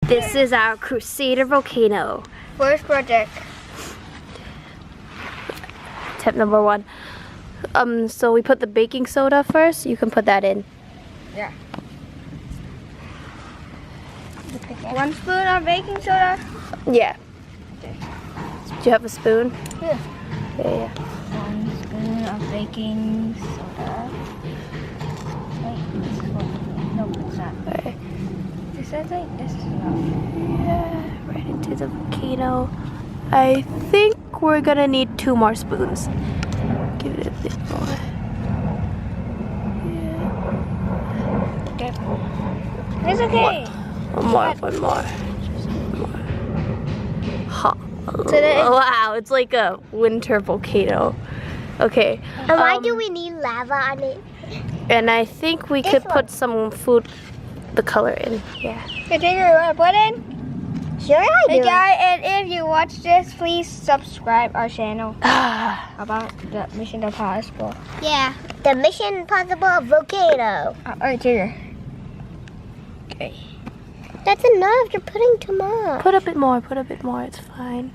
This is our Crusader volcano. First project. Tip number 1. So we put the baking soda first. You can put that in. Yeah. 1 spoon of baking soda. Yeah. Do you have a spoon? Yeah. Yeah. 1 spoon of baking soda. Wait, this is what? No, it's not. Okay. This I think this is enough. Yeah, right into the volcano. I think we're gonna need 2 more spoons. Give it a bit more. Yeah. Okay. It's okay. One more. Just one more. Huh. Wow, it's like a winter volcano. Okay. And why do we need lava on it? And I think we could put some food, the color in. Yeah. Okay, Jigger, you want to put in? Sure I do. Hey guys, and if you watch this, please subscribe our channel about the Mission Impossible. Yeah, the Mission Impossible volcano. Alright, Jigger. Okay. That's enough. You're putting too much. Put a bit more. It's fine.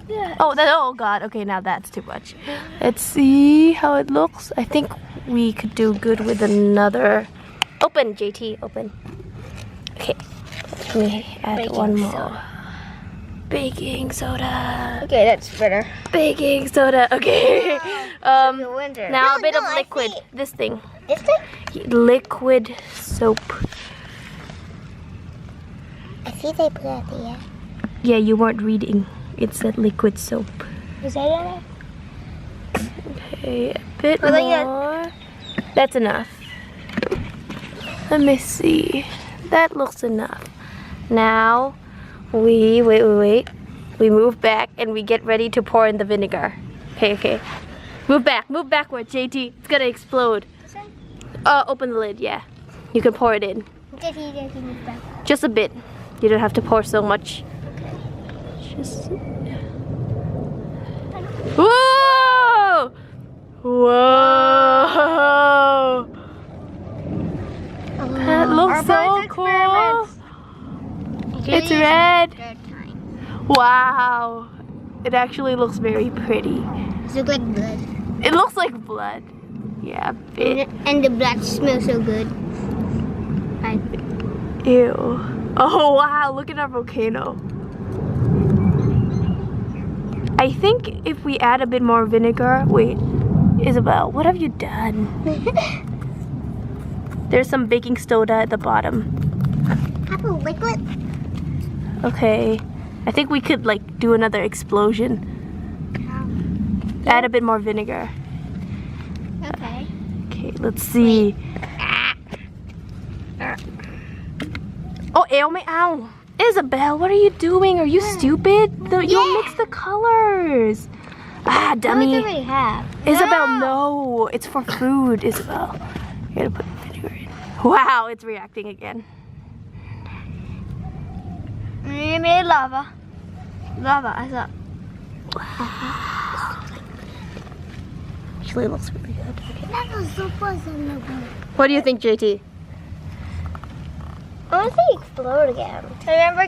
Yeah. Oh God. Okay, now that's too much. Let's see how it looks. I think we could do good with another. Open, JT, open. Okay. Let me add one more. Baking soda. Okay, that's better. Baking soda. Okay. Winter. Now a bit of I liquid. see. This thing. This thing? Liquid soap. I see they put it at the end. Yeah, you weren't reading. It said liquid soap. Is that it? Okay, a bit Well, then more. That's enough. Let me see. That looks enough. Now, we wait. We move back and we get ready to pour in the vinegar. Okay. Move backward, JT. It's gonna explode. Open the lid, yeah. You can pour it in. Just a bit. You don't have to pour so much. Just... Whoa! Whoa! That looks so cool. It's red. Wow. It actually looks very pretty. It's like blood. It looks like blood. Yeah, a bit. And the blood smells so good. Ew. Oh wow, look at our volcano. I think if we add a bit more vinegar, wait, Isabel, what have you done? There's some baking soda at the bottom. Apple liquid? Okay, I think we could like do another explosion. Add a bit more vinegar. Okay. Okay, let's see. Oh, ew,ไม่เอา. Isabel, what are you doing? Are you stupid? You'll mix the colors. Ah, dummy. What do we have? Isabel, no. It's for food, Isabel. You gotta put vinegar in. Wow, it's reacting again. We made lava. Lava, I thought. Actually, it looks really good. Okay. What What do you think, JT? I want to see explode again. Remember